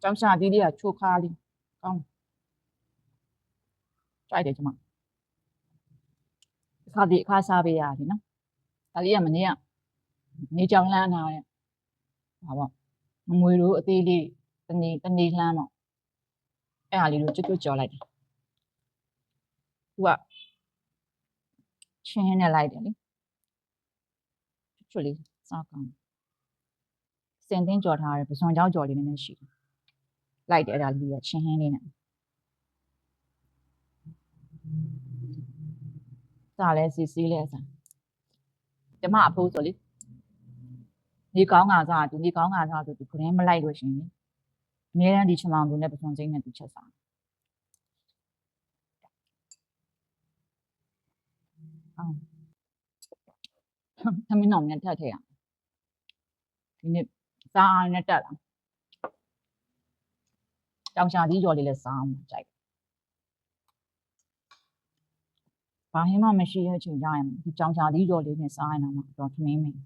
ကြောက်ရှာသီးလေးကချိုခါလေးကောင်းကြိုက်တယ်ကျမအခါစားပေးရတယ်နော်ဒါလေးကမနေ့ကနေကြောင်လှမ်းထားတဲ့ဟာပေါ့မွေတို့အသေးလေးတနေ့လှမ်းပေါ့အဲ့ဟာလေးကိုကျွတ်ကြော်လိုက်တယ်သူကချင်းနဲ့လိုက်တယ်လေကျွတ်လေးစားကောင်းစင်တင်းကြော်ထားတဲ့ပစွန်ကြောက်ကြော်လေးနည်းနည်းရှိတယ်လိုက်တယ်အဲ့ဒါလေးကချင်းဟင်းလေးနဲ့စားလဲစီလဲစားကျမအဖိုးဆိုလေနေကောင်းကစားသူနေကောင်းကစားသူခရင်းမလိုက်လို့ရှင်လေအများအားဒီချမောင်သူနဲ့ပစွန်စိမ့်နဲ့သူချက်စားသမင်းတော်မြတ်ထက်ထည့်ရဒီနေ့စားအားနဲ့တက်လာတောင်ရှာသီးကြော်လေးလည်းစားအောင်ကြိုက်ဘာဟင်းမှမရှိတဲ့အချိန်ကျရင်ဒီတောင်ရှာသီးကြော်လေးနဲ့စားရင်တော့တော့ထမင်းမင်း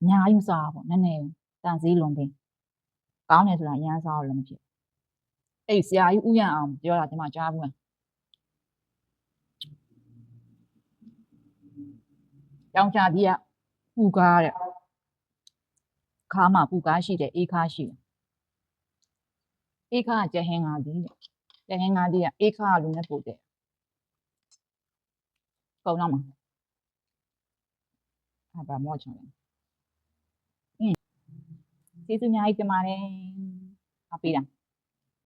ညာယူစားပေါ့နည်းနည်းတန်စည်းလွန်ပင်ကောင်းတယ်ဆိုတာအရန်စားလို့လည်းမဖြစ်အဲ့ဆရာကြီးဥယျာဉ်အောင်ပြောတာဒီမှာကြားဘူးတောင်ရှာသီးကပူကားတဲ့ခါမှာပူကားရှိတယ်အေးခါရှိတယ်အေးခါကကျဟင်းငါသီးတဲ့ကျဟင်းငါသီးကအေးခါကလူနဲ့ပို့တယ်ပုံတော့မှာအဲ့ဒါမော့ချင်တယ်ကျေးဇူးအများကြီးတင်ပါတယ်အားပေးတာ